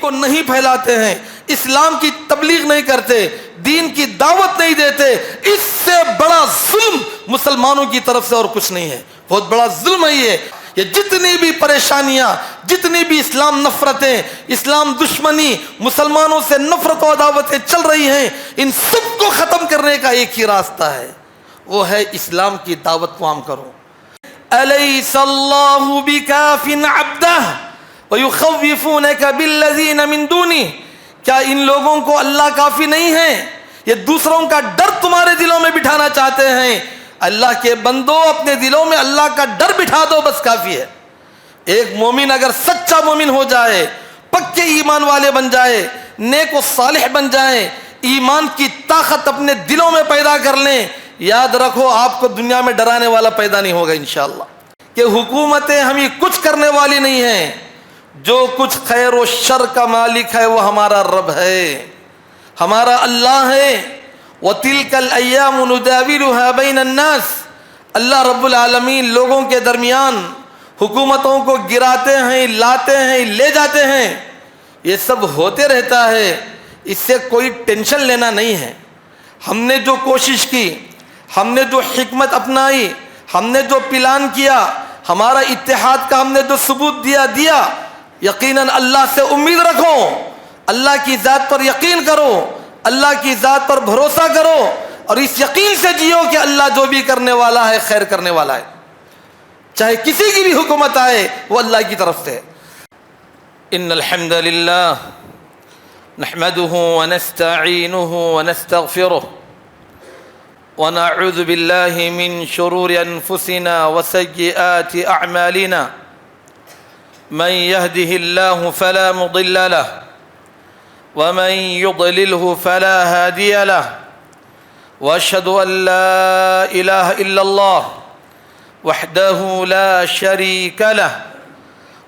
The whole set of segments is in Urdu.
کو نہیں پھیلاتے ہیں، اسلام کی تبلیغ نہیں کرتے، دین کی دعوت نہیں دیتے، اس سے بڑا ظلم مسلمانوں کی طرف سے اور کچھ نہیں ہے۔ بہت بڑا ظلم ہے یہ جتنی بھی پریشانیاں، جتنی بھی اسلام نفرتیں، اسلام دشمنی، مسلمانوں سے نفرت و عداوتیں چل رہی ہیں، ان سب کو ختم کرنے کا ایک ہی راستہ ہے، وہ ہے اسلام کی دعوت کو عام کرو۔ الیس اللہ بکاف عبدہ ویخوفونک بالذین من دونہ، کیا ان لوگوں کو اللہ کافی نہیں ہے؟ یہ دوسروں کا ڈر تمہارے دلوں میں بٹھانا چاہتے ہیں۔ اللہ کے بندو، اپنے دلوں میں اللہ کا ڈر بٹھا دو، بس کافی ہے۔ ایک مومن اگر سچا مومن ہو جائے، پکے ایمان والے بن جائے، نیک و صالح بن جائیں، ایمان کی طاقت اپنے دلوں میں پیدا کر لیں، یاد رکھو آپ کو دنیا میں ڈرانے والا پیدا نہیں ہوگا انشاءاللہ، کہ حکومتیں ہمیں کچھ کرنے والی نہیں ہیں۔ جو کچھ خیر و شر کا مالک ہے وہ ہمارا رب ہے، ہمارا اللہ ہے۔ وَتِلْكَ الْأَيَّامُ نُدَاوِلُهَا بَيْنَ النَّاسِ، اللہ رب العالمین لوگوں کے درمیان حکومتوں کو گراتے ہیں، لاتے ہیں، لے جاتے ہیں، یہ سب ہوتے رہتا ہے، اس سے کوئی ٹینشن لینا نہیں ہے۔ ہم نے جو کوشش کی، ہم نے جو حکمت اپنائی، ہم نے جو پلان کیا، ہمارا اتحاد کا ہم نے جو ثبوت دیا، یقیناً اللہ سے امید رکھو، اللہ کی ذات پر یقین کرو، اللہ کی ذات پر بھروسہ کرو، اور اس یقین سے جیو کہ اللہ جو بھی کرنے والا ہے خیر کرنے والا ہے، چاہے کسی کی بھی حکومت آئے وہ اللہ کی طرف سے۔ ان الحمد للہ نحمده ونستعینه ونستغفره ونعوذ بالله من شرور انفسنا وسيئات اعمالنا، من يهده الله فلا مضل له ومن يضلله فلا هادي له، واشهد ان لا اله الا الله وحده لا شريك له،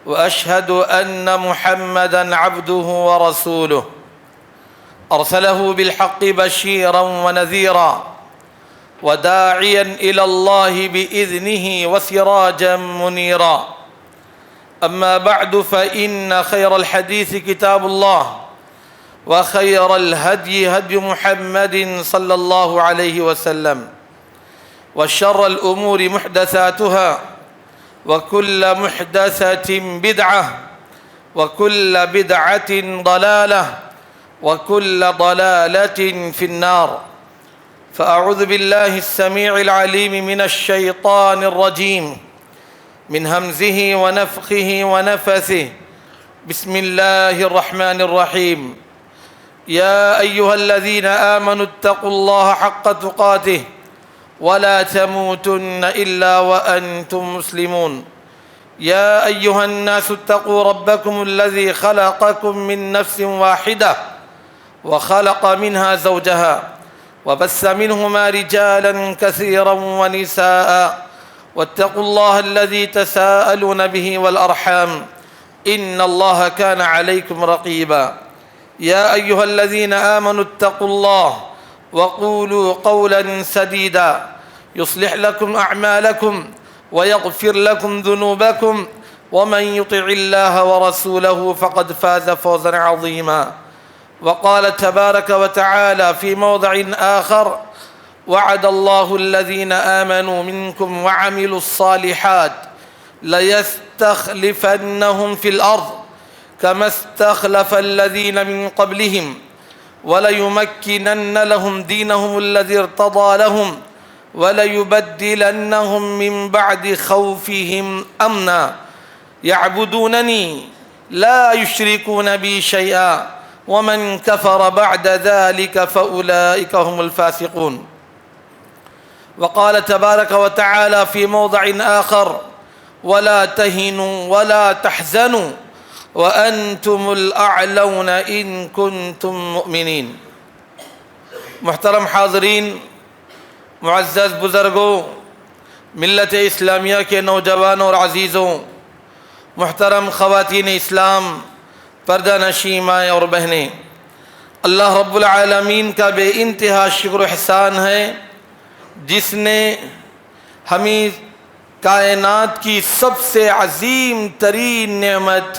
واشهد ان محمدا عبده ورسوله ارسله بالحق بشيرا ونذيرا وداعيا الى الله باذنه وسراجا منيرا، اما بعد فان خير الحديث كتاب الله وخير الهدي هدي محمد صلى الله عليه وسلم، وشر الأمور محدثاتها وكل محدثة بدعة وكل بدعة ضلالة وكل ضلالة في النار، فأعوذ بالله السميع العليم من الشيطان الرجيم من همزه ونفخه ونفثه، بسم الله الرحمن الرحيم، يا أيها الذين آمنوا اتقوا الله حق تقاته ولا تموتن إلا وأنتم مسلمون، يا أيها الناس اتقوا ربكم الذي خلقكم من نفس واحدة وخلق منها زوجها وبث منهما رجالا كثيرا ونساء، واتقوا الله الذي تساءلون به والأرحام إن الله كان عليكم رقيبا، يا أيها الذين آمنوا اتقوا الله وقولوا قولا سديدا يصلح لكم أعمالكم ويغفر لكم ذنوبكم، ومن يطع الله ورسوله فقد فاز فوزا عظيما، وقال تبارك وتعالى في موضع آخر، وعد الله الذين آمنوا منكم وعملوا الصالحات ليستخلفنهم في الأرض كما استخلف الذين من قبلهم وليمكنن لهم دينهم الذي ارتضى لهم وليبدلنهم من بعد خوفهم أمنا يعبدونني لا يشركون بي شيئا ومن كفر بعد ذلك فأولئك هم الفاسقون، وقال تبارك وتعالى في موضع آخر، ولا تهنوا ولا تحزنوا وَأَنْتُمُ الْأَعْلَوْنَ إِن كُنتُم مُؤْمِنِينَ۔ محترم حاضرین، معزز بزرگوں، ملت اسلامیہ کے نوجوانوں اور عزیزوں، محترم خواتین اسلام، پردہ نشین مائیں اور بہنیں، اللہ رب العالمین کا بے انتہا شکر و احسان ہے جس نے ہمیں کائنات کی سب سے عظیم ترین نعمت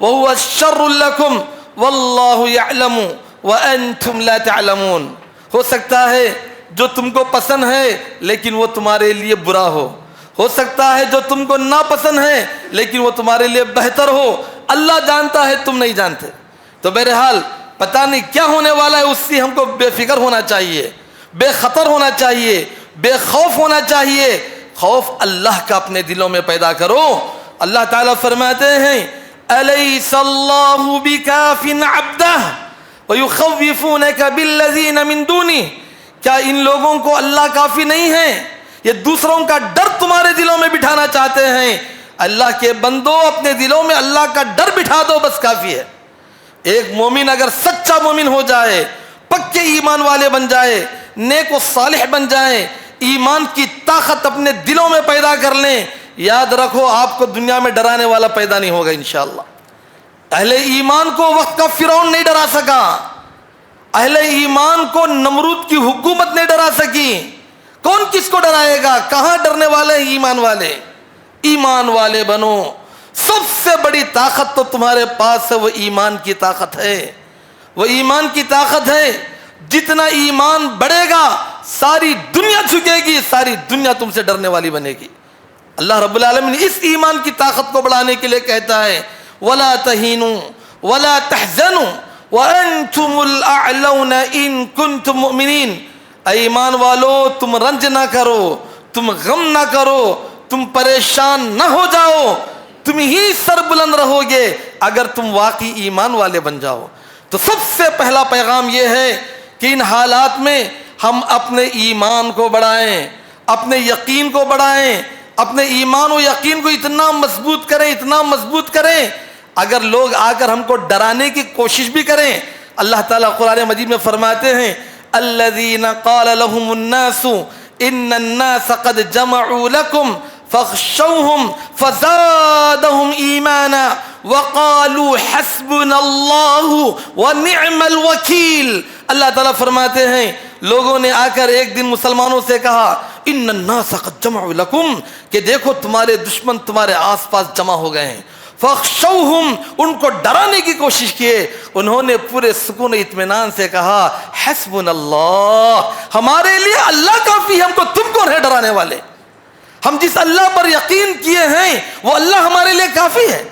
وهو الشر لكم والله يعلم وانتم لا تعلمون. ہو سکتا ہے جو تم کو پسند ہے لیکن وہ تمہارے لیے برا ہو سکتا ہے جو تم کو ناپسند ہے لیکن وہ تمہارے لیے بہتر ہو. اللہ جانتا ہے، تم نہیں جانتے. تو بہرحال پتہ نہیں کیا ہونے والا ہے، اس سے ہم کو بے فکر ہونا چاہیے، بے خطر ہونا چاہیے، بے خوف ہونا چاہیے. خوف اللہ کا اپنے دلوں میں پیدا کرو. اللہ تعالیٰ فرماتے ہیں الیس اللہ بکاف عبدہ ویخوفونک بالذین من دونہ، کیا ان لوگوں کو اللہ کافی نہیں ہے؟ یہ دوسروں کا ڈر تمہارے دلوں میں بٹھانا چاہتے ہیں. اللہ کے بندو اپنے دلوں میں اللہ کا ڈر بٹھا دو، بس کافی ہے. ایک مومن اگر سچا مومن ہو جائے، پکے ایمان والے بن جائے، نیک و صالح بن جائیں، ایمان کی طاقت اپنے دلوں میں پیدا کر لیں، یاد رکھو آپ کو دنیا میں ڈرانے والا پیدا نہیں ہوگا انشاءاللہ. اہل ایمان کو وقت کا فرعون نہیں ڈرا سکا، اہل ایمان کو نمرود کی حکومت نہیں ڈرا سکی. کون کس کو ڈرائے گا؟ کہاں ڈرنے والے ہیں؟ ایمان والے. ایمان والے بنو. سب سے بڑی طاقت تو تمہارے پاس ہے، وہ ایمان کی طاقت ہے، وہ ایمان کی طاقت ہے. جتنا ایمان بڑھے گا ساری دنیا جھکے گی، ساری دنیا تم سے ڈرنے والی بنے گی. اللہ رب العالمین اس ایمان کی طاقت کو بڑھانے کے لیے کہتا ہے وَلَا تَهِنُوا وَلَا تَحْزَنُوا وَأَنْتُمُ الْأَعْلَوْنَ إِن كُنتُم مُؤْمِنِينَ. اے ایمان والو، تم رنج نہ کرو، تم غم نہ کرو، تم پریشان نہ ہو جاؤ، تم ہی سر بلند رہو گے اگر تم واقعی ایمان والے بن جاؤ. تو سب سے پہلا پیغام یہ ہے کہ ان حالات میں ہم اپنے ایمان کو بڑھائیں، اپنے یقین کو بڑھائیں، اپنے ایمان و یقین کو اتنا مضبوط کریں، اتنا مضبوط کریں. اگر لوگ آ کر ہم کو ڈرانے کی کوشش بھی کریں، اللہ تعالیٰ قرآن مجید میں فرماتے ہیں الذین قال لهم الناس ان الناس قد جمعوا لكم فاخشوهم فزادهم ایمانا وقالوا حسبنا اللہ ونعم الوکیل. اللہ تعالیٰ فرماتے ہیں لوگوں نے آ کر ایک دن مسلمانوں سے کہا ان الناس قد جمعوا لكم، کہ دیکھو تمہارے دشمن تمہارے آس پاس جمع ہو گئے ہیں. فاخشوہم، ان کو ڈرانے کی کوشش کیے. انہوں نے پورے سکون و اطمینان سے کہا حسبنا اللہ، ہمارے لیے اللہ کافی ہے، ہم کو تم کون ہے ڈرانے والے. ہم جس اللہ پر یقین کیے ہیں وہ اللہ ہمارے لیے کافی ہے،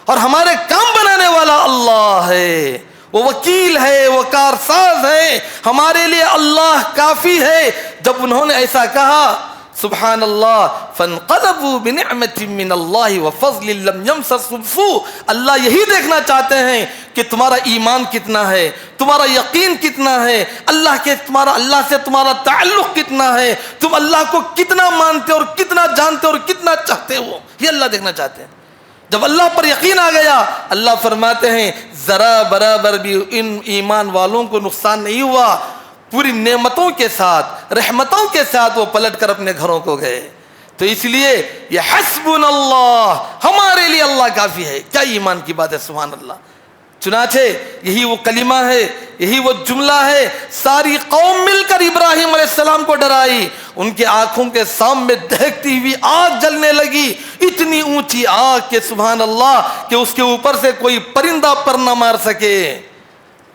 اور ہمارے کام بنانے والا اللہ ہے، وہ وکیل ہے، وہ کارساز ہے، ہمارے لیے اللہ کافی ہے. جب انہوں نے ایسا کہا سبحان اللہ فانقلبوا بنعمت من اللہ وفضل لم یمسسهم سوء. اللہ یہی دیکھنا چاہتے ہیں کہ تمہارا ایمان کتنا ہے، تمہارا یقین کتنا ہے، اللہ سے تمہارا تعلق کتنا ہے، تم اللہ کو کتنا مانتے اور کتنا جانتے اور کتنا چاہتے ہو، یہ اللہ دیکھنا چاہتے ہیں. جب اللہ پر یقین آ گیا، اللہ فرماتے ہیں ذرا برابر بھی ان ایمان والوں کو نقصان نہیں ہوا. پوری نعمتوں کے ساتھ، رحمتوں کے ساتھ وہ پلٹ کر اپنے گھروں کو گئے. تو اس لیے یہ حسبنا اللہ، ہمارے لیے اللہ کافی ہے. کیا ایمان کی بات ہے، سبحان اللہ. چنانچہ یہی وہ کلمہ ہے، یہی وہ جملہ ہے. ساری قوم مل کر ابراہیم علیہ السلام کو ڈرائی. ان کے آنکھوں کے سامنے دہکتی ہوئی آگ جلنے لگی، اتنی اونچی آگ کہ سبحان اللہ کہ اس کے اوپر سے کوئی پرندہ پر نہ مار سکے.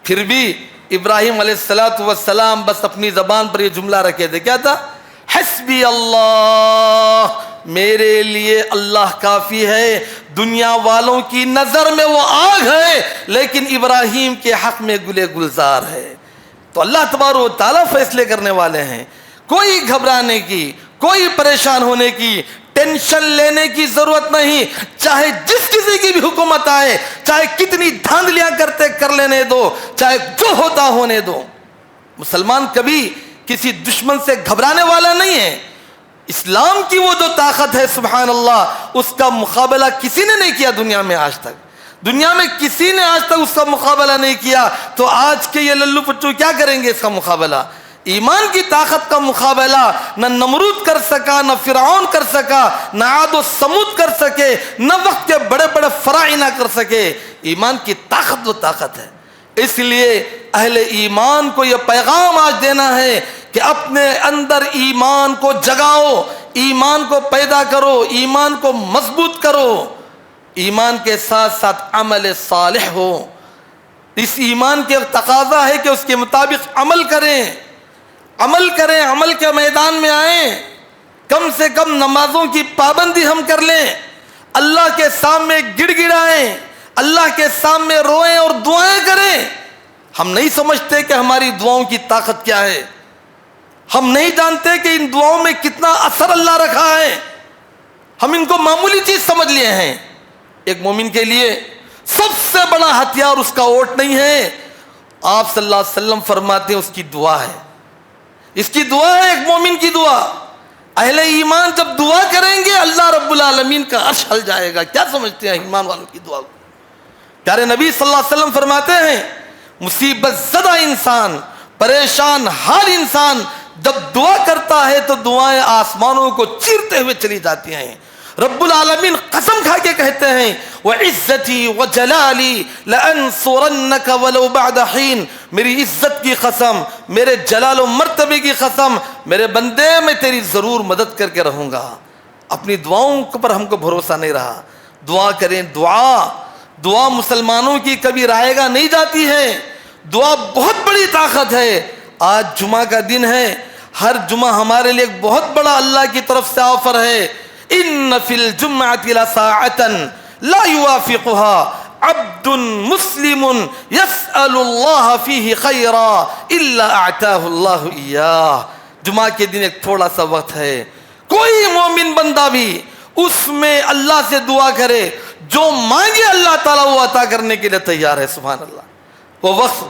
پھر بھی ابراہیم علیہ السلام بس اپنی زبان پر یہ جملہ رکھے تھے، کیا تھا؟ حسبی اللہ، میرے لیے اللہ کافی ہے. دنیا والوں کی نظر میں وہ آگ ہے لیکن ابراہیم کے حق میں گلے گلزار ہے. تو اللہ تبارک و تعالیٰ فیصلے کرنے والے ہیں. کوئی گھبرانے کی، کوئی پریشان ہونے کی، ٹینشن لینے کی ضرورت نہیں. چاہے جس کسی کی بھی حکومت آئے، چاہے کتنی دھاندلیاں کرتے کر لینے دو، چاہے جو ہوتا ہونے دو. مسلمان کبھی کسی دشمن سے گھبرانے والا نہیں ہے. اسلام کی وہ جو طاقت ہے سبحان اللہ، اس کا مقابلہ کسی نے نہیں کیا دنیا میں آج تک. دنیا میں کسی نے آج تک اس کا مقابلہ نہیں کیا. تو آج کے یہ للو پٹو کیا کریں گے اس کا مقابلہ؟ ایمان کی طاقت کا مقابلہ نہ نمرود کر سکا، نہ فرعون کر سکا، نہ عاد و سمود کر سکے، نہ وقت کے بڑے بڑے فراعنہ کر سکے. ایمان کی طاقت وہ طاقت ہے. اس لیے اہل ایمان کو یہ پیغام آج دینا ہے کہ اپنے اندر ایمان کو جگاؤ، ایمان کو پیدا کرو، ایمان کو مضبوط کرو. ایمان کے ساتھ ساتھ عمل صالح ہو. اس ایمان کے تقاضا ہے کہ اس کے مطابق عمل کریں، عمل کریں، عمل کے میدان میں آئیں. کم سے کم نمازوں کی پابندی ہم کر لیں، اللہ کے سامنے گڑ گڑائیں، اللہ کے سامنے روئیں اور دعائیں کریں. ہم نہیں سمجھتے کہ ہماری دعاؤں کی طاقت کیا ہے، ہم نہیں جانتے کہ ان دعاؤں میں کتنا اثر اللہ رکھا ہے. ہم ان کو معمولی چیز سمجھ لیے ہیں. ایک مومن کے لیے سب سے بڑا ہتھیار اس کا ووٹ نہیں ہے. آپ صلی اللہ علیہ وسلم فرماتے ہیں اس کی دعا ہے. اس کی دعا ہے ایک مومن کی دعا. اہل ایمان جب دعا کریں گے اللہ رب العالمین کا عرش ہل جائے گا. کیا سمجھتے ہیں ایمان والوں کی دعا کو؟ پیارے نبی صلی اللہ علیہ وسلم فرماتے ہیں مصیبت زدہ انسان، پریشان حال انسان جب دعا کرتا ہے تو دعائیں آسمانوں کو چیرتے ہوئے چلی جاتی ہیں. رب العالمین قسم کھا کے کہتے ہیں وَعِزَّتِي وَجَلَالِي لَأَنصُرَنَّكَ وَلَوْ بَعْدَ حِينٍ، میری عزت کی قسم، میرے جلال و مرتبے کی قسم، میرے بندے میں تیری ضرور مدد کر کے رہوں گا. اپنی دعاؤں پر ہم کو بھروسہ نہیں رہا. دعا کریں. دعا مسلمانوں کی کبھی رائے گاہ نہیں جاتی ہے. دعا بہت بڑی طاقت ہے. آج جمعہ کا دن ہے، ہر جمعہ ہمارے لیے ایک بہت بڑا اللہ کی طرف سے آفر ہے. ان فی الجمعۃ لساعۃ لا یوافقها عبد مسلم یسأل اللہ فیہ خیرا الا اعطاہ اللہ ایاہ. جمعہ کے دن ایک تھوڑا سا وقت ہے، کوئی مومن بندہ بھی اس میں اللہ سے دعا کرے، جو مانگے اللہ تعالیٰ وہ عطا کرنے کے لیے تیار ہے. سبحان اللہ. وہ وقت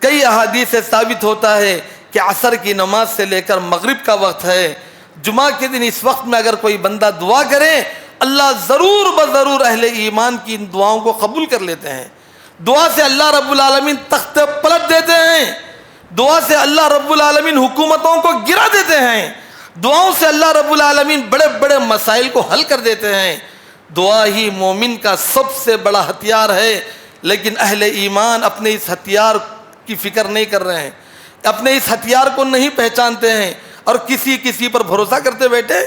کئی احادیث سے ثابت ہوتا ہے کہ عصر کی نماز سے لے کر مغرب کا وقت ہے. جمعہ کے دن اس وقت میں اگر کوئی بندہ دعا کرے اللہ ضرور بضرور اہل ایمان کی ان دعاؤں کو قبول کر لیتے ہیں. دعا سے اللہ رب العالمین تخت پلٹ دیتے ہیں. دعا سے اللہ رب العالمین حکومتوں کو گرا دیتے ہیں. دعاؤں سے اللہ رب العالمین بڑے بڑے مسائل کو حل کر دیتے ہیں. دعا ہی مومن کا سب سے بڑا ہتھیار ہے. لیکن اہل ایمان اپنے اس ہتھیار کی فکر نہیں کر رہے ہیں، اپنے اس ہتھیار کو نہیں پہچانتے ہیں اور کسی پر بھروسہ کرتے بیٹھے.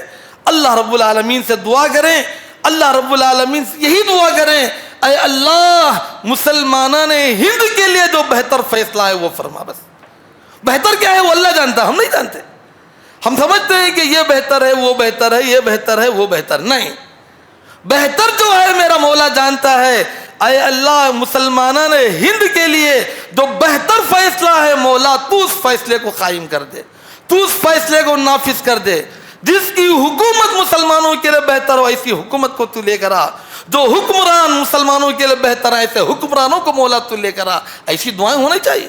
اللہ رب العالمین سے دعا کریں. اللہ رب العالمین سے یہی دعا کریں اے اللہ مسلمانوں نے ہند کے لیے جو بہتر فیصلہ ہے وہ فرما. بس بہتر کیا ہے وہ اللہ جانتا، ہم نہیں جانتے. ہم سمجھتے ہیں کہ یہ بہتر ہے، وہ بہتر ہے، یہ بہتر ہے، وہ بہتر نہیں. بہتر جو ہے میرا مولا جانتا ہے. اے اللہ مسلمانوں نے ہند کے لیے جو بہتر فیصلہ ہے مولا تو اس فیصلے کو قائم کر دے، تو اس فیصلے کو نافذ کر دے. جس کی حکومت مسلمانوں کے لیے بہتر ہو ایسی حکومت کو تو لے کر آ. جو حکمران مسلمانوں کے لیے بہتر ہے ایسے حکمرانوں کو مولا تو لے کر آ. ایسی دعائیں ہونی چاہیے،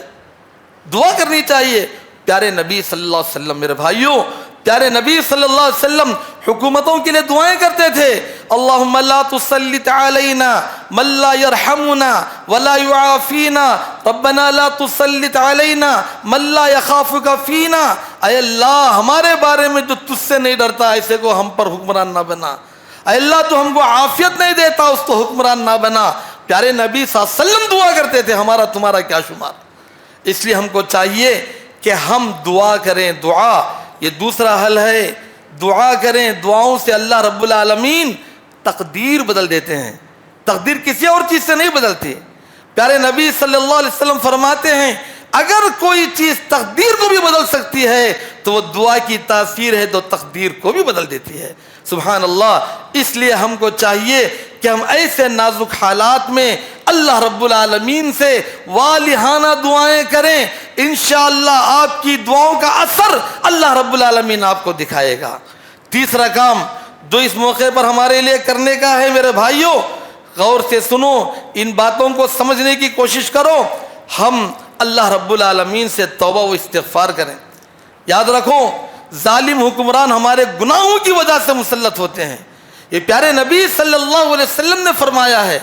دعا کرنی چاہیے. پیارے نبی صلی اللہ علیہ وسلم، میرے بھائیوں، پیارے نبی صلی اللہ علیہ وسلم حکومتوں کے لیے دعائیں کرتے تھے. اللہم لا تسلط علینا من لا یرحمنا ولا یعافینا ربنا لا تسلط علینا من لا یخافک فینا. اے اللہ ہمارے بارے میں جو تجھ سے نہیں ڈرتا ایسے کو ہم پر حکمران نہ بنا. اے اللہ تو ہم کو عافیت نہیں دیتا اس کو حکمران نہ بنا. پیارے نبی صلی اللہ علیہ وسلم دعا کرتے تھے، ہمارا تمہارا کیا شمار. اس لیے ہم کو چاہیے کہ ہم دعا کریں. دعا یہ دوسرا حل ہے. دعا کریں. دعاؤں سے اللہ رب العالمین تقدیر بدل دیتے ہیں. تقدیر کسی اور چیز سے نہیں بدلتی. پیارے نبی صلی اللہ علیہ وسلم فرماتے ہیں اگر کوئی چیز تقدیر کو بھی بدل سکتی ہے تو وہ دعا کی تاثیر ہے تو تقدیر کو بھی بدل دیتی ہے. سبحان اللہ. اس لیے ہم کو چاہیے کہ ہم ایسے نازک حالات میں اللہ رب العالمین سے والہانہ دعائیں کریں. انشاءاللہ آپ کی دعاؤں کا اثر اللہ رب العالمین آپ کو دکھائے گا. تیسرا کام جو اس موقع پر ہمارے لیے کرنے کا ہے میرے بھائیوں، غور سے سنو، ان باتوں کو سمجھنے کی کوشش کرو. ہم اللہ رب العالمین سے توبہ و استغفار کریں. یاد رکھو ظالم حکمران ہمارے گناہوں کی وجہ سے مسلط ہوتے ہیں. یہ پیارے نبی صلی اللہ علیہ وسلم نے فرمایا ہے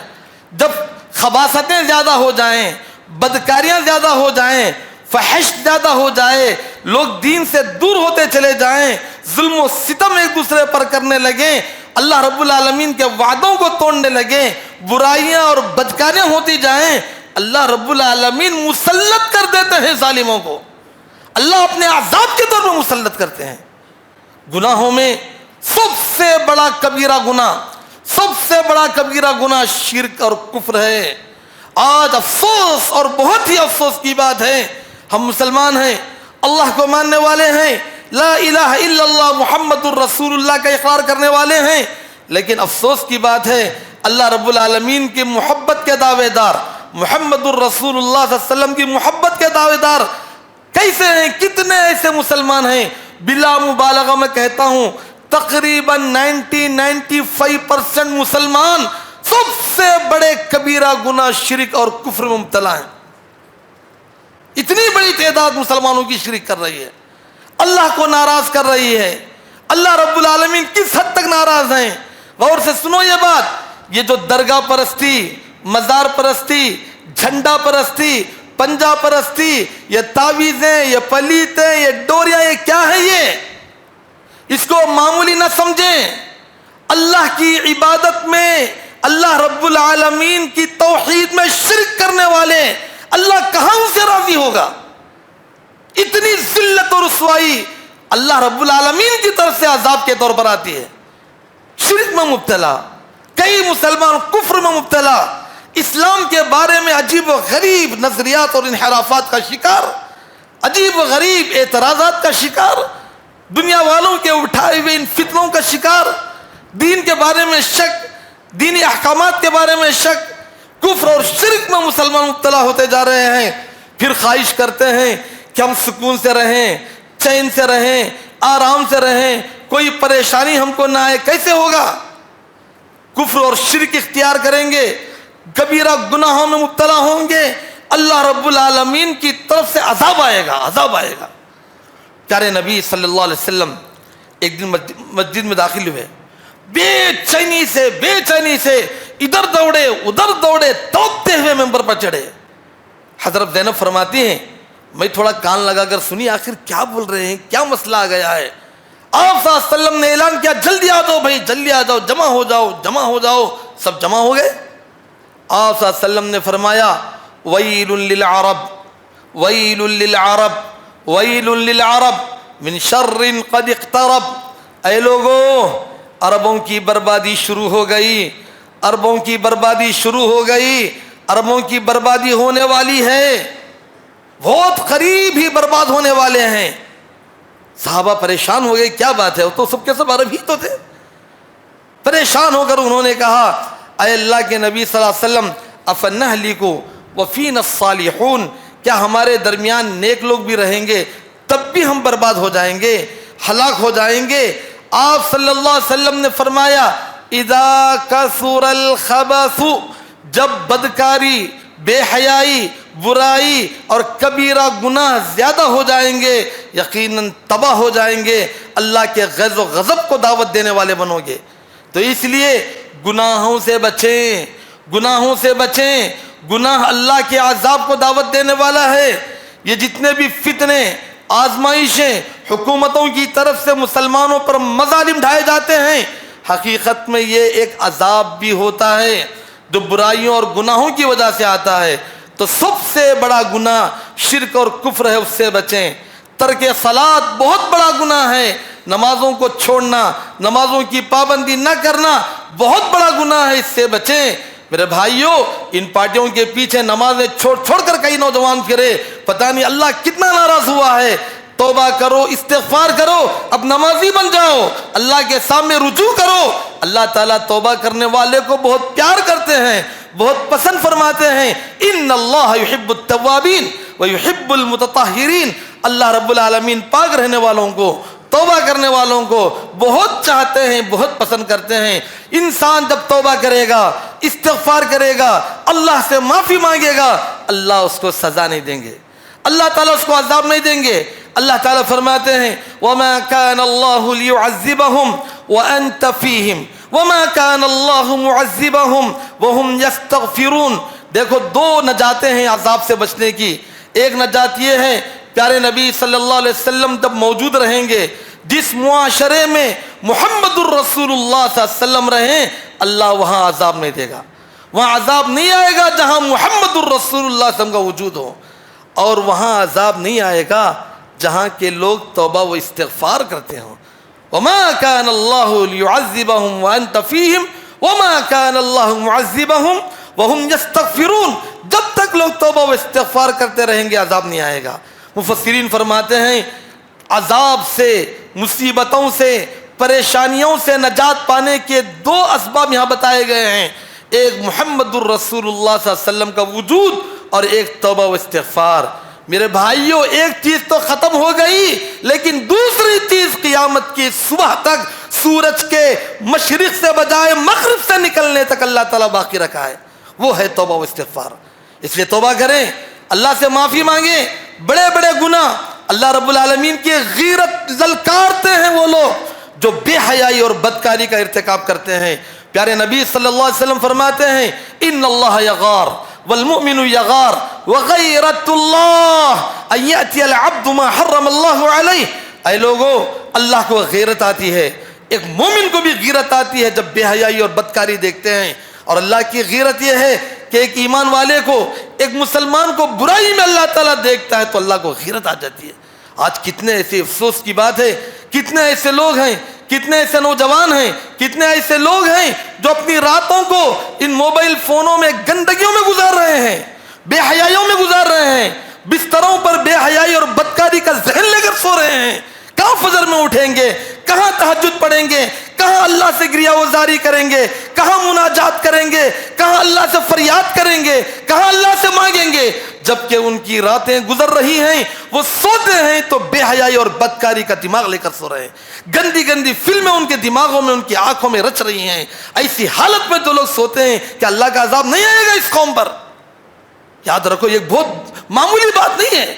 جب خباثتیں زیادہ ہو جائیں، بدکاریاں زیادہ ہو جائیں، فحش زیادہ ہو جائے، لوگ دین سے دور ہوتے چلے جائیں، ظلم و ستم ایک دوسرے پر کرنے لگیں، اللہ رب العالمین کے وعدوں کو توڑنے لگیں، برائیاں اور بدکاریاں ہوتی جائیں، اللہ رب العالمین مسلط کر دیتے ہیں ظالموں کو. اللہ اپنے عذاب کے طور پر مسلط کرتے ہیں. گناہوں میں سب سے بڑا کبیرہ گناہ، سب سے سے بڑا کبیرہ گناہ شرک اور کفر ہے۔ آج افسوس اور بہت ہی افسوس کی بات ہے، ہم مسلمان ہیں، اللہ کو ماننے والے ہیں، لا الہ الا اللہ محمد الرسول اللہ کا اقرار کرنے والے ہیں، لیکن افسوس کی بات ہے اللہ رب العالمین کی محبت کے دعوے دار، محمد الرسول اللہ صلی اللہ علیہ وسلم کی محبت کے دعوے دار کیسے ہیں؟ کتنے ایسے مسلمان ہیں؟ بلا مبالغہ میں کہتا ہوں تقریباً 95% مسلمان سب سے بڑے کبیرہ گناہ شرک اور کفر میں مبتلا ہیں۔ اتنی بڑی تعداد مسلمانوں کی شرک کر رہی ہے، اللہ کو ناراض کر رہی ہے۔ اللہ رب العالمین کس حد تک ناراض ہیں؟ غور سے سنو یہ بات، یہ جو درگاہ پرستی، مزار پرستی، جھنڈا پرستی، پنجا پرستی، یہ تعویذیں، یہ پلیتیں، یہ ڈوریاں، یہ کیا ہے؟ یہ اس کو معمولی نہ سمجھیں۔ اللہ کی عبادت میں، اللہ رب العالمین کی توحید میں شرک کرنے والے اللہ کہاں سے راضی ہوگا؟ اتنی ذلت اور رسوائی اللہ رب العالمین کی طرف سے عذاب کے طور پر آتی ہے۔ شرک میں مبتلا، کئی مسلمان کفر میں مبتلا، اسلام کے بارے میں عجیب و غریب نظریات اور انحرافات کا شکار، عجیب و غریب اعتراضات کا شکار، دنیا والوں کے اٹھائے ہوئے ان فتنوں کا شکار، دین کے بارے میں شک، دینی احکامات کے بارے میں شک، کفر اور شرک میں مسلمان مبتلا ہوتے جا رہے ہیں۔ پھر خواہش کرتے ہیں کہ ہم سکون سے رہیں، چین سے رہیں، آرام سے رہیں، کوئی پریشانی ہم کو نہ آئے۔ کیسے ہوگا؟ کفر اور شرک اختیار کریں گے، کبیرہ گناہوں میں مبتلا ہوں گے، اللہ رب العالمین کی طرف سے عذاب آئے گا، عذاب آئے گا۔ پیارے نبی صلی اللہ علیہ وسلم ایک دن مسجد میں داخل ہوئے، بے چینی سے ادھر دوڑے ادھر دوڑے، توڑتے ہوئے ممبر پر چڑھے۔ حضرت زینب فرماتی ہیں میں تھوڑا کان لگا کر سنی آخر کیا بول رہے ہیں، کیا مسئلہ آ گیا ہے۔ آپ صلی اللہ علیہ وسلم نے اعلان کیا جلدی آ جاؤ بھائی، جلدی آ جاؤ، جمع ہو جاؤ، جمع ہو جاؤ۔ سب جمع ہو گئے۔ آپ صلی اللہ علیہ وسلم نے فرمایا ویل للعرب ویل للعرب ویل للعرب من شر قد اقترب۔ اے لوگو، عربوں کی بربادی شروع ہو گئی، عربوں کی بربادی شروع ہو گئی، عربوں کی بربادی ہونے والی ہے، بہت قریب ہی برباد ہونے والے ہیں۔ صحابہ پریشان ہو گئے، کیا بات ہے؟ وہ تو سب کے سب عرب ہی تو تھے۔ پریشان ہو کر انہوں نے کہا اے اللہ کے نبی صلی اللہ علیہ وسلم افنہلکو وفینا الصالحون، کیا ہمارے درمیان نیک لوگ بھی رہیں گے تب بھی ہم برباد ہو جائیں گے، ہلاک ہو جائیں گے؟ آپ صلی اللہ علیہ وسلم نے فرمایا اذا کثر الخبث، جب بدکاری، بے حیائی، برائی اور کبیرہ گناہ زیادہ ہو جائیں گے یقیناً تباہ ہو جائیں گے، اللہ کے غضب و غضب کو دعوت دینے والے بنو گے۔ تو اس لیے گناہوں سے بچیں، گناہوں سے بچیں، گناہ اللہ کے عذاب کو دعوت دینے والا ہے۔ یہ جتنے بھی فتنے، آزمائشیں حکومتوں کی طرف سے مسلمانوں پر مظالم ڈھائے جاتے ہیں، حقیقت میں یہ ایک عذاب بھی ہوتا ہے جو برائیوں اور گناہوں کی وجہ سے آتا ہے۔ تو سب سے بڑا گناہ شرک اور کفر ہے، اس سے بچیں۔ ترک صلاۃ بہت بڑا گناہ ہے، نمازوں کو چھوڑنا، نمازوں کی پابندی نہ کرنا بہت بڑا گناہ ہے، اس سے بچیں۔ میرے بھائیوں، ان پارٹیوں کے پیچھے نمازیں چھوڑ کر کئی نوجوان پھرے، پتہ نہیں اللہ کتنا ناراض ہوا ہے۔ توبہ کرو، استغفار کرو، اب نمازی بن جاؤ، اللہ کے سامنے رجوع کرو۔ اللہ تعالیٰ توبہ کرنے والے کو بہت پیار کرتے ہیں، بہت پسند فرماتے ہیں۔ ان اللہ یحب التوابین ویحب المتطہرین، اللہ رب العالمین پاک رہنے والوں کو، توبہ کرنے والوں کو بہت چاہتے ہیں، بہت پسند کرتے ہیں۔ انسان جب توبہ کرے گا، استغفار کرے گا، اللہ سے معافی مانگے گا، اللہ اس کو سزا نہیں دیں گے، اللہ تعالیٰ اس کو عذاب نہیں دیں گے۔ اللہ تعالیٰ فرماتے ہیں وَمَا كَانَ اللَّهُ لِيُعَذِّبَهُمْ وَأَنْتَ فِيهِمْ وَمَا كَانَ اللَّهُ مُعَذِّبَهُمْ وَهُمْ يَسْتَغْفِرُونَ۔ دیکھو دو نجاتیں ہیں عذاب سے بچنے کی۔ ایک نجات یہ ہے پیارے نبی صلی اللہ علیہ وسلم جب موجود رہیں گے، جس معاشرے میں محمد الرسول اللہ صلی اللہ علیہ وسلم رہیں، اللہ وہاں عذاب نہیں دے گا، وہاں عذاب نہیں آئے گا جہاں محمد الرسول اللہ صلی اللہ علیہ وسلم کا وجود ہو، اور وہاں عذاب نہیں آئے گا جہاں کے لوگ توبہ و استغفار کرتے ہوں۔ وَمَا كَانَ اللَّهُ لِيُعَذِّبَهُمْ وَأَنْتَ فِيهِمْ وما كان الله معذبهم وهم يستغفرون، جب تک لوگ توبہ و استغفار کرتے رہیں گے عذاب نہیں آئے گا۔ مفسرین فرماتے ہیں عذاب سے، مصیبتوں سے، پریشانیوں سے نجات پانے کے دو اسباب یہاں بتائے گئے ہیں، ایک محمد الرسول اللہ صلی اللہ علیہ وسلم کا وجود اور ایک توبہ و استغفار۔ میرے بھائیوں، ایک چیز تو ختم ہو گئی، لیکن دوسری چیز قیامت کی صبح تک سورج کے مشرق سے بجائے مغرب سے نکلنے تک اللہ تعالیٰ باقی رکھا ہے، وہ ہے توبہ و استغفار۔ اس لیے توبہ کریں، اللہ سے معافی مانگیں۔ بڑے بڑے گناہ اللہ رب العالمین کی غیرت للکارتے ہیں وہ لوگ جو بے حیائی اور بدکاری کا ارتکاب کرتے ہیں۔ پیارے نبی صلی اللہ علیہ وسلم فرماتے ہیں ان اللہ یغار والمؤمن یغار وغیرت اللہ ان یأتی العبد ما حرم اللہ علیہ۔ اے لوگوں، اللہ کو غیرت آتی ہے، ایک مومن کو بھی غیرت آتی ہے جب بے حیائی اور بدکاری دیکھتے ہیں، اور اللہ کی غیرت یہ ہے کہ ایک ایمان والے کو، ایک مسلمان کو برائی میں اللہ تعالیٰ دیکھتا ہے تو اللہ کو غیرت آ جاتی ہے۔ آج کتنے ایسے افسوس کی بات ہے، کتنے ایسے لوگ ہیں، کتنے ایسے نوجوان ہیں، کتنے ایسے لوگ ہیں جو اپنی راتوں کو ان موبائل فونوں میں گندگیوں میں گزار رہے ہیں، بے حیائیوں میں گزار رہے ہیں، بستروں پر بے حیائی اور بدکاری کا ذہن لے کر سو رہے ہیں۔ کہاں فجر میں اٹھیں گے، کہاں تہجد پڑھیں گے، کہاں اللہ سے گریہ وزاری کریں گے، کہاں مناجات کریں گے، کہاں اللہ سے فریاد کریں گے، کہاں اللہ سے مانگیں گے، جبکہ ان کی راتیں گزر رہی ہیں، وہ سوتے ہیں تو بے حیائی اور بدکاری کا دماغ لے کر سو رہے ہیں، گندی گندی فلمیں ان کے دماغوں میں، ان کی آنکھوں میں رچ رہی ہیں۔ ایسی حالت میں جو لوگ سوتے ہیں کہ اللہ کا عذاب نہیں آئے گا اس قوم پر؟ یاد رکھو، یہ بہت معمولی بات نہیں ہے،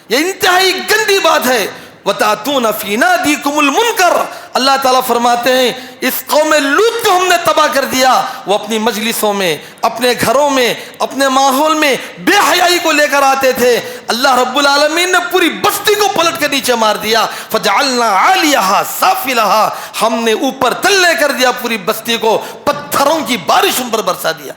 یہ انتہائی گندی بات ہے۔ وَتَأْتُونَ فِي نَادِيكُمُ الْمُنْكَرَ، اللہ تعالیٰ فرماتے ہیں اس قوم لوط کو ہم نے تباہ کر دیا، وہ اپنی مجلسوں میں، اپنے گھروں میں، اپنے ماحول میں بے حیائی کو لے کر آتے تھے، اللہ رب العالمین نے پوری بستی کو پلٹ کر نیچے مار دیا۔ فَجَعَلْنَا عَالِيَهَا سَافِلَهَا، ہم نے اوپر تلے کر دیا پوری بستی کو، پتھروں کی بارش ان پر برسا دیا۔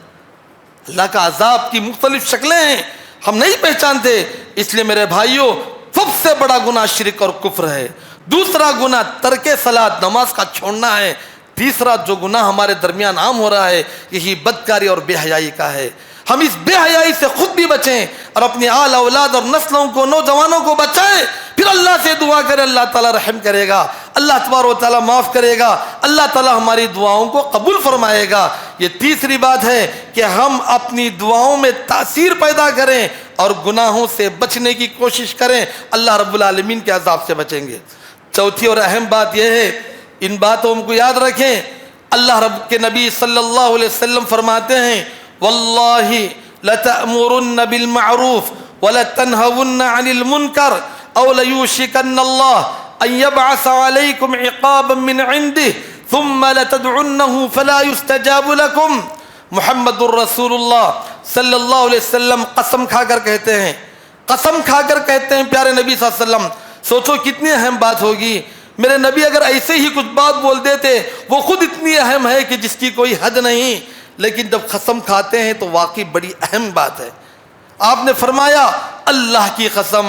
اللہ کا عذاب کی مختلف شکلیں ہیں، ہم نہیں پہچانتے۔ اس لیے میرے بھائیوں، سب سے بڑا گناہ شرک اور کفر ہے، دوسرا گناہ ترک صلاۃ، نماز کا چھوڑنا ہے، تیسرا جو گناہ ہمارے درمیان عام ہو رہا ہے یہی بدکاری اور بے حیائی کا ہے۔ ہم اس بے حیائی سے خود بھی بچیں اور اپنی آل اولاد اور نسلوں کو، نوجوانوں کو بچائیں، پھر اللہ سے دعا کریں، اللہ تعالیٰ رحم کرے گا، اللہ تبارک و تعالیٰ معاف کرے گا، اللہ تعالیٰ ہماری دعاؤں کو قبول فرمائے گا۔ یہ تیسری بات ہے کہ ہم اپنی دعاؤں میں تاثیر پیدا کریں اور گناہوں سے بچنے کی کوشش کریں، اللہ رب العالمین کے عذاب سے بچیں گے۔ چوتھی اور اہم بات یہ ہے، ان باتوں کو یاد رکھیں، اللہ رب کے نبی صلی اللہ علیہ وسلم فرماتے ہیں واللہ لتأمرن بالمعروف ولتنہون عن المنکر او لیوشکن اللہ ان یبعث علیکم عقابا من عنده ثم لتدعنه فلا يستجاب لكم۔ محمد الرسول اللہ صلی اللہ علیہ وسلم قسم کھا کر کہتے ہیں، قسم کھا کر کہتے ہیں پیارے نبی صلی اللہ علیہ وسلم، سوچو کتنی اہم بات ہوگی، میرے نبی اگر ایسے ہی کچھ بات بول دیتے، وہ خود اتنی اہم ہے کہ جس کی کوئی حد نہیں، لیکن جب قسم کھاتے ہیں تو واقعی بڑی اہم بات ہے۔ آپ نے فرمایا اللہ کی قسم،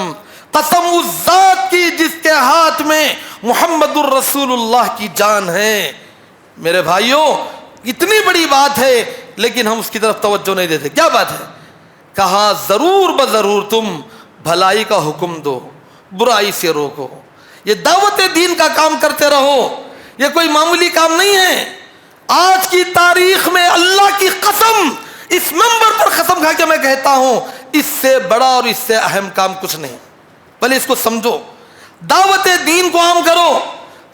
قسم اس ذات کی جس کے ہاتھ میں محمد الرسول اللہ کی جان ہے۔ میرے بھائیوں، اتنی بڑی بات ہے لیکن ہم اس کی طرف توجہ نہیں دیتے۔ کیا بات ہے؟ کہا ضرور بضرور تم بھلائی کا حکم دو، برائی سے روکو، یہ دعوت دین کا کام کرتے رہو، یہ کوئی معمولی کام نہیں ہے۔ آج کی تاریخ میں اللہ کی قسم، اس منبر پر قسم کھا کے میں کہتا ہوں، اس سے بڑا اور اس سے اہم کام کچھ نہیں۔ بھلے اس کو سمجھو، دعوت دین کو عام کرو،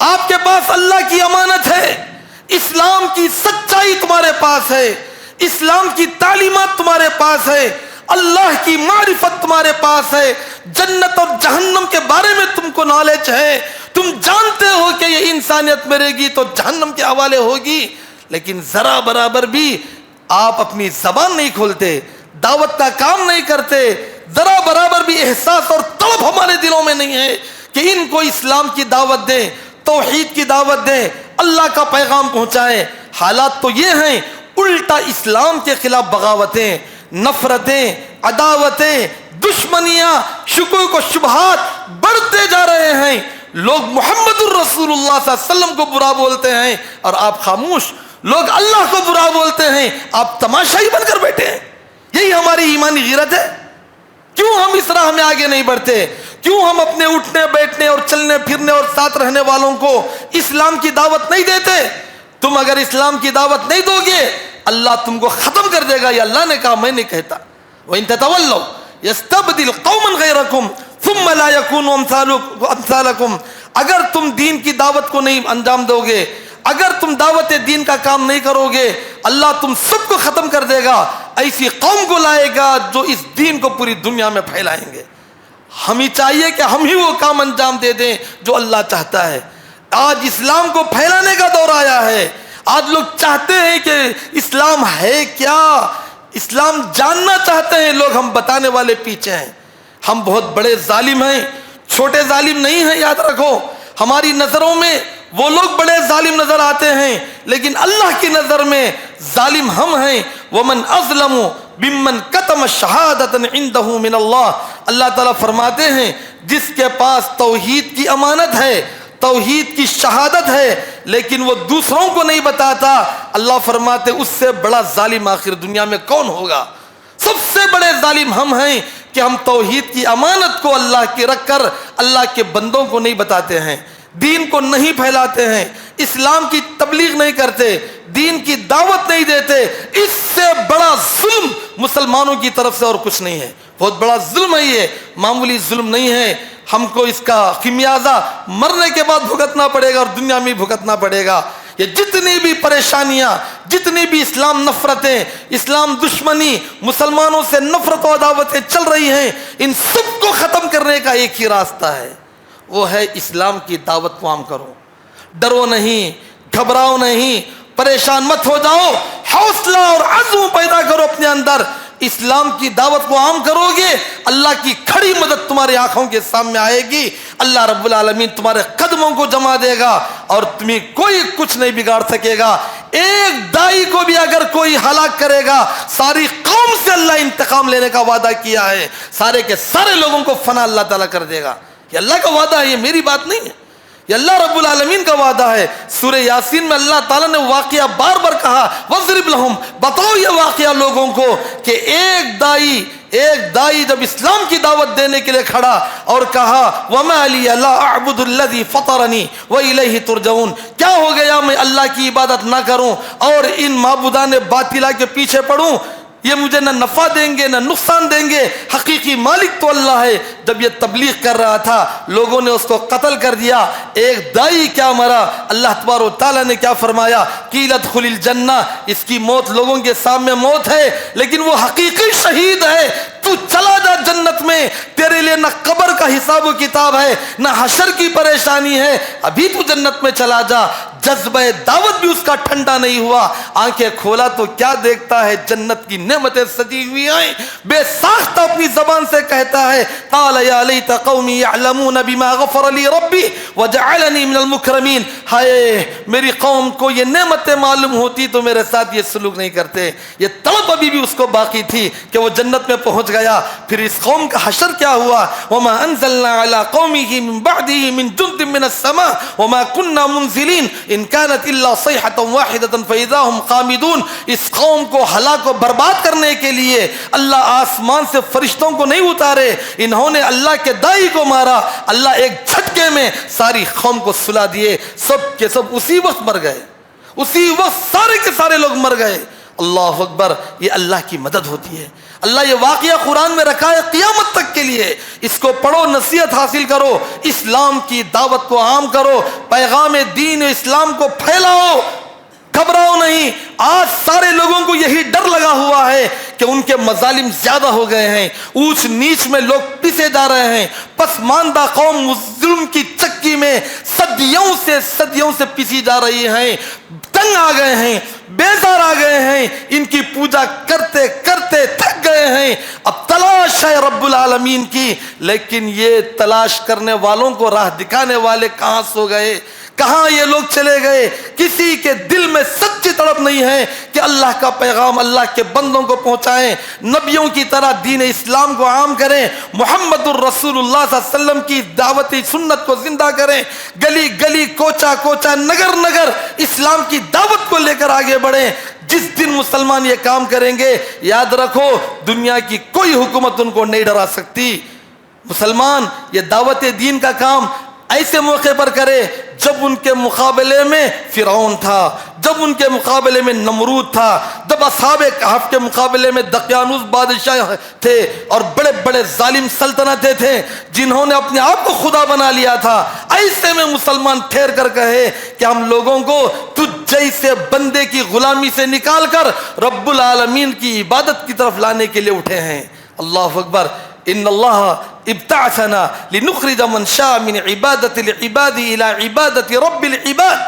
آپ کے پاس اللہ کی امانت ہے، اسلام کی سچائی تمہارے پاس ہے، اسلام کی تعلیمات تمہارے پاس ہے، اللہ کی معرفت تمہارے پاس ہے، جنت اور جہنم کے بارے میں تم کو نالج ہے، تم جانتے ہو کہ یہ انسانیت مرے گی تو جہنم کے حوالے ہوگی، لیکن ذرا برابر بھی آپ اپنی زبان نہیں کھولتے، دعوت کا کام نہیں کرتے، ذرا برابر بھی احساس اور طلب ہمارے دلوں میں نہیں ہے کہ ان کو اسلام کی دعوت دیں، توحید کی دعوت دیں، اللہ کا پیغام پہنچائیں۔ حالات تو یہ ہیں، الٹا اسلام کے خلاف بغاوتیں، نفرتیں، عداوتیں، دشمنیاں، شکوک و شبہات بڑھتے جا رہے ہیں۔ لوگ محمد الرسول اللہ صلی اللہ علیہ وسلم کو برا بولتے ہیں اور آپ خاموش، لوگ اللہ کو برا بولتے ہیں، آپ تماشائی بن کر بیٹھے ہیں۔ یہی ہماری ایمانی غیرت ہے؟ کیوں ہم اس راہ میں آگے نہیں بڑھتے؟ کیوں ہم اپنے اٹھنے بیٹھنے اور چلنے پھرنے اور ساتھ رہنے والوں کو اسلام کی دعوت نہیں دیتے؟ تم اگر اسلام کی دعوت نہیں دو گے اللہ تم کو ختم کر دے گا، یہ اللہ نے کہا، میں نہیں کہتا۔ وَإِن تَتَوَلَّوْا يَسْتَبْدِلْ قَوْمًا غَيْرَكُمْ ثُمَّ لَا يَكُونُوا أَمْثَالَكُمْ۔ اگر تم دین کی دعوت کو نہیں انجام دو گے، اگر تم دعوت دین کا کام نہیں کرو گے، اللہ تم سب کو ختم کر دے گا، ایسی قوم کو لائے گا جو اس دین کو پوری دنیا میں پھیلائیں گے۔ ہمیں چاہیے کہ ہم ہی وہ کام انجام دے دیں جو اللہ چاہتا ہے۔ آج اسلام کو پھیلانے کا دور آیا ہے۔ آج لوگ چاہتے ہیں کہ اسلام ہے کیا، اسلام جاننا چاہتے ہیں لوگ، ہم بتانے والے پیچھے ہیں۔ ہم بہت بڑے ظالم ہیں، چھوٹے ظالم نہیں ہیں، یاد رکھو۔ ہماری نظروں میں وہ لوگ بڑے ظالم نظر آتے ہیں، لیکن اللہ کی نظر میں ظالم ہم ہیں۔ وَمَنْ أَظْلَمُ مِمَّنْ كَتَمَ شَهَادَةً عِنْدَهُ مِنَ اللَّهِ۔ اللہ تعالیٰ فرماتے ہیں جس کے پاس توحید کی امانت ہے، توحید کی شہادت ہے، لیکن وہ دوسروں کو نہیں بتاتا، اللہ فرماتے اس سے بڑا ظالم آخر دنیا میں کون ہوگا؟ سب سے بڑے ظالم ہم ہیں کہ ہم توحید کی امانت کو اللہ کی رکھ کر اللہ کے بندوں کو نہیں بتاتے ہیں، دین کو نہیں پھیلاتے ہیں، اسلام کی تبلیغ نہیں کرتے، دین کی دعوت نہیں دیتے۔ اس سے بڑا ظلم مسلمانوں کی طرف سے اور کچھ نہیں ہے۔ بہت بڑا ظلم ہے، یہ معمولی ظلم نہیں ہے۔ ہم کو اس کا خمیازہ مرنے کے بعد بھگتنا پڑے گا اور دنیا میں بھگتنا پڑے گا۔ یہ جتنی بھی پریشانیاں، جتنی بھی اسلام نفرتیں، اسلام دشمنی، مسلمانوں سے نفرت و عداوتیں چل رہی ہیں، ان سب کو ختم کرنے کا ایک ہی راستہ ہے، وہ ہے اسلام کی دعوت کو عام کرو۔ ڈرو نہیں، گھبراؤ نہیں، پریشان مت ہو جاؤ، حوصلہ اور عزم پیدا کرو اپنے اندر۔ اسلام کی دعوت کو عام کرو گے، اللہ کی کھڑی مدد تمہاری آنکھوں کے سامنے آئے گی۔ اللہ رب العالمین تمہارے قدموں کو جما دے گا اور تمہیں کوئی کچھ نہیں بگاڑ سکے گا۔ ایک دائی کو بھی اگر کوئی ہلاک کرے گا، ساری قوم سے اللہ انتقام لینے کا وعدہ کیا ہے، سارے کے سارے لوگوں کو فنا اللہ تعالیٰ کر دے گا۔ یہ اللہ کا وعدہ ہے، یہ میری بات نہیں ہے، یہ اللہ رب العالمین کا وعدہ ہے۔ سورہ یاسین میں اللہ تعالیٰ نے واقعہ بار بار کہا، وَاضْرِبْ لَهُمْ، بتاؤ یہ واقعہ لوگوں کو کہ ایک دائی جب اسلام کی دعوت دینے کے لیے کھڑا اور کہا وَمَا لِيَ لَا أَعْبُدُ الَّذِي فَطَرَنِي وَإِلَيْهِ تُرْجَعُونَ، کیا ہو گیا میں اللہ کی عبادت نہ کروں اور ان معبودان باطلہ کے پیچھے پڑوں؟ یہ مجھے نہ نفع دیں گے نہ نقصان دیں گے، حقیقی مالک تو اللہ ہے۔ جب یہ تبلیغ کر رہا تھا لوگوں نے اس کو قتل کر دیا۔ ایک دائی کیا مرا، اللہ تبارک و تعالیٰ نے کیا فرمایا، قیل ادخل الجنہ، اس کی موت لوگوں کے سامنے موت ہے لیکن وہ حقیقی شہید ہے۔ تو چلا جا جنت میں، تیرے لیے نہ قبر کا حساب و کتاب ہے نہ حشر کی پریشانی ہے، ابھی تو جنت میں چلا جا۔ جذبہ دعوت بھی اس کا ٹھنڈا نہیں ہوا، آنکھیں کھولا تو کیا دیکھتا ہے، جنت کی نعمتیں سجی ہوئی ہیں۔ بے ساختہ اپنی زبان سے کہتا ہے، قال یا لیت قومی یعلمون بما غفر لی ربی وجعلنی من المکرمین، ہائے میری قوم کو یہ نعمتیں معلوم ہوتی تو میرے ساتھ یہ سلوک نہیں کرتے۔ یہ تڑپ ابھی بھی اس کو باقی تھی کہ وہ جنت میں پہنچ گیا۔ پھر اس قوم کا حشر کیا ہوا، وما انزلنا علی قومہ من بعدہ من جند من السماء وما كنا منزلین ان كانت الا صیحة واحدة فاذا هم خامدون۔ اس قوم کو ہلاک و برباد کرنے کے لیے اللہ آسمان سے فرشتوں کو نہیں اتارے، انہوں نے اللہ کے دائی کو مارا، اللہ ایک جھٹکے میں ساری قوم کو سلا دیے، سب کے سب اسی وقت مر گئے، اسی وقت سارے کے سارے لوگ مر گئے۔ اللہ اکبر، یہ اللہ کی مدد ہوتی ہے۔ اللہ یہ واقعہ قرآن میں رکھا ہے قیامت تک کے لیے، اس کو پڑھو، نصیحت حاصل کرو، اسلام کی دعوت کو عام کرو، پیغام دین اسلام کو پھیلاؤ، گھبراؤ نہیں۔ آج سارے لوگوں کو یہی ڈر لگا ہوا ہے کہ ان کے مظالم زیادہ ہو گئے ہیں، اونچ نیچ میں لوگ پسے جا رہے ہیں، پسماندہ قوم ظلم کی چکی میں صدیوں سے پسی جا رہی ہیں، تنگ آ گئے ہیں، بیزار آ گئے ہیں، ان کی پوجا کرتے کرتے تھک گئے ہیں۔ اب تلاش ہے رب العالمین کی، لیکن یہ تلاش کرنے والوں کو راہ دکھانے والے کہاں سو گئے، کہاں یہ لوگ چلے گئے؟ کسی کے دل میں سچی تڑپ نہیں ہے کہ اللہ کا پیغام اللہ کے بندوں کو پہنچائیں، نبیوں کی طرح دین اسلام کو عام کریں، محمد الرسول اللہ صلی اللہ علیہ وسلم کی دعوتی سنت کو زندہ کریں، گلی گلی کوچا کوچا نگر نگر اسلام کی دعوت کو لے کر آگے بڑھیں۔ جس دن مسلمان یہ کام کریں گے، یاد رکھو دنیا کی کوئی حکومت ان کو نہیں ڈرا سکتی۔ مسلمان یہ دعوت دین کا کام ایسے موقع پر کرے جب ان کے مقابلے میں فرعون تھا، جب ان کے مقابلے میں نمرود تھا، جب اصحاب کہف کے مقابلے میں دقیانوس بادشاہ تھے اور بڑے بڑے ظالم سلطنتیں تھے جنہوں نے اپنے آپ کو خدا بنا لیا تھا۔ ایسے میں مسلمان ٹھہر کر کہے کہ ہم لوگوں کو تجھ جیسے بندے کی غلامی سے نکال کر رب العالمین کی عبادت کی طرف لانے کے لیے اٹھے ہیں۔ اللہ اکبر۔ ان اللہ ابتعثنا لنخرج من شاء من عبادت العباد الى عبادت رب العباد۔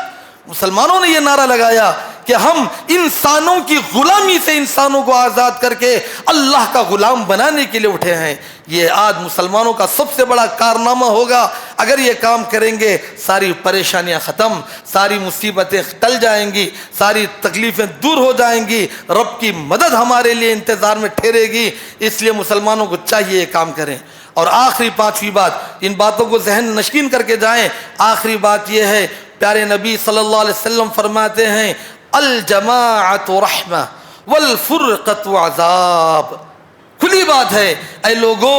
مسلمانوں نے یہ نعرہ لگایا کہ ہم انسانوں کی غلامی سے انسانوں کو آزاد کر کے اللہ کا غلام بنانے کے لیے اٹھے ہیں۔ یہ آج مسلمانوں کا سب سے بڑا کارنامہ ہوگا۔ اگر یہ کام کریں گے ساری پریشانیاں ختم، ساری مصیبتیں ٹل جائیں گی، ساری تکلیفیں دور ہو جائیں گی، رب کی مدد ہمارے لیے انتظار میں ٹھہرے گی۔ اس لیے مسلمانوں کو چاہیے یہ کام کریں۔ اور آخری پانچویں بات، ان باتوں کو ذہن نشین کر کے جائیں، آخری بات یہ ہے، پیارے نبی صلی اللہ علیہ وسلم فرماتے ہیں الجماعت رحمہ والفرقۃ عذاب۔ کھلی بات ہے، اے لوگو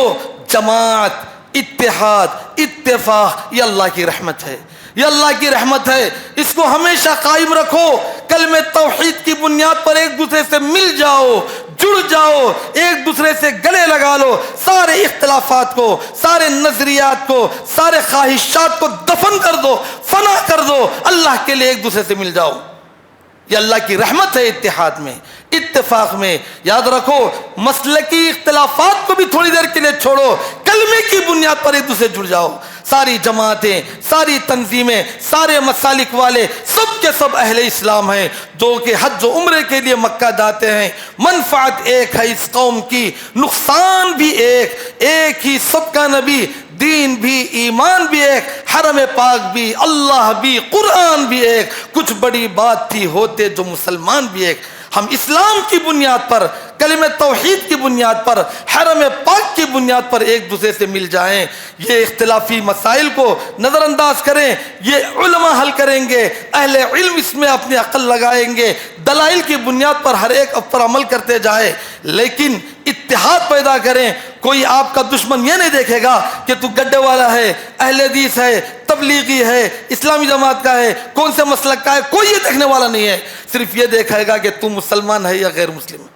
جماعت، اتحاد، اتفاق یہ اللہ کی رحمت ہے، یہ اللہ کی رحمت ہے۔ اس کو ہمیشہ قائم رکھو۔ کلمہ توحید کی بنیاد پر ایک دوسرے سے مل جاؤ، جڑ جاؤ، ایک دوسرے سے گلے لگا لو، سارے اختلافات کو، سارے نظریات کو، سارے خواہشات کو دفن کر دو، فنا کر دو، اللہ کے لیے ایک دوسرے سے مل جاؤ۔ یہ اللہ کی رحمت ہے اتحاد میں، اتفاق میں۔ یاد رکھو مسلکی اختلافات کو بھی تھوڑی دیر کے لیے چھوڑو، کلمے کی بنیاد پر ایک دوسرے جڑ جاؤ۔ ساری جماعتیں، ساری تنظیمیں، سارے مسالک والے سب کے سب اہل اسلام ہیں جو کہ حج و عمرے کے لیے مکہ جاتے ہیں۔ منفعت ایک ہے اس قوم کی، نقصان بھی ایک ہی سب کا نبی، دین بھی، ایمان بھی ایک، حرم پاک بھی، اللہ بھی، قرآن بھی ایک۔ کچھ بڑی بات تھی ہوتے جو مسلمان بھی ایک۔ ہم اسلام کی بنیاد پر، کلمہ توحید کی بنیاد پر، حرم پاک کی بنیاد پر ایک دوسرے سے مل جائیں۔ یہ اختلافی مسائل کو نظر انداز کریں، یہ علماء حل کریں گے، اہل علم اس میں اپنی عقل لگائیں گے، دلائل کی بنیاد پر ہر ایک پر عمل کرتے جائے، لیکن اتحاد پیدا کریں۔ کوئی آپ کا دشمن یہ نہیں دیکھے گا کہ تو گڈے والا ہے، اہل حدیث ہے، تبلیغی ہے، اسلامی جماعت کا ہے، کون سے مسلک کا ہے، کوئی یہ دیکھنے والا نہیں ہے۔ صرف یہ دیکھے گا کہ تو مسلمان ہے یا غیر مسلم ہے۔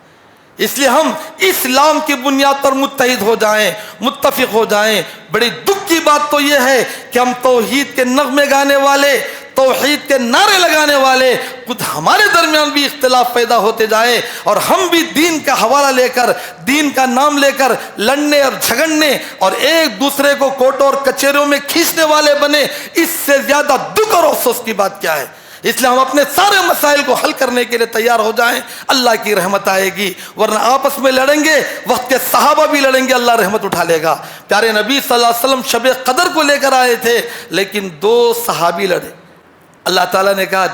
اس لیے ہم اسلام کی بنیاد پر متحد ہو جائیں، متفق ہو جائیں۔ بڑی دکھ کی بات تو یہ ہے کہ ہم توحید کے نغمے گانے والے، توحید کے نعرے لگانے والے، خود ہمارے درمیان بھی اختلاف پیدا ہوتے جائے اور ہم بھی دین کا حوالہ لے کر، دین کا نام لے کر لڑنے اور جھگڑنے اور ایک دوسرے کو کوٹوں اور کچہریوں میں کھینچنے والے بنے۔ اس سے زیادہ دکھ اور افسوس کی بات کیا ہے؟ اس لیے ہم اپنے سارے مسائل کو حل کرنے کے لیے تیار ہو جائیں، اللہ کی رحمت آئے گی۔ ورنہ آپس میں لڑیں گے، وقت کے صحابہ بھی لڑیں گے، اللہ رحمت اٹھا لے گا۔ پیارے نبی صلی اللہ علیہ وسلم شب قدر کو لے کر آئے تھے، لیکن 2 صحابی لڑے۔ اللہ تعالیٰ نے کہا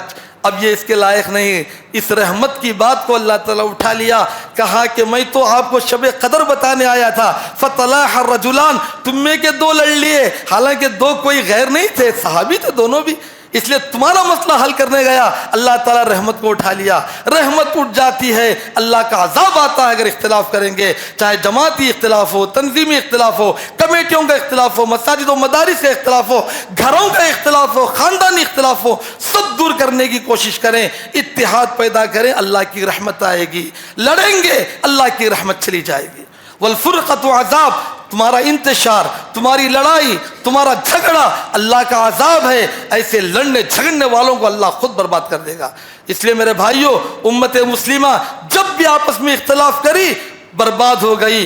اب یہ اس کے لائق نہیں۔ اس رحمت کی بات کو اللہ تعالیٰ اٹھا لیا، کہا کہ میں تو آپ کو شب قدر بتانے آیا تھا۔ فَطَلَاحَ الرَّجُلَانِ، تم میں کے 2 لڑ لیے، حالانکہ 2 کوئی غیر نہیں تھے، صحابی تھے دونوں بھی۔ اس لیے تمہارا مسئلہ حل کرنے گیا، اللہ تعالیٰ رحمت کو اٹھا لیا۔ رحمت اٹھ جاتی ہے، اللہ کا عذاب آتا ہے اگر اختلاف کریں گے، چاہے جماعتی اختلاف ہو، تنظیمی اختلاف ہو، کمیٹیوں کا اختلاف ہو، مساجد و مدارس کا اختلاف ہو، گھروں کا اختلاف ہو، خاندانی اختلاف ہو، سب دور کرنے کی کوشش کریں، اتحاد پیدا کریں، اللہ کی رحمت آئے گی۔ لڑیں گے، اللہ کی رحمت چلی جائے گی۔ والفرقۃ عذاب، تمہارا انتشار، تمہاری لڑائی، تمہارا جھگڑا اللہ کا عذاب ہے۔ ایسے لڑنے جھگڑنے والوں کو اللہ خود برباد کر دے گا۔ اس لیے میرے بھائیوں، امت مسلمہ جب بھی آپس میں اختلاف کری برباد ہو گئی۔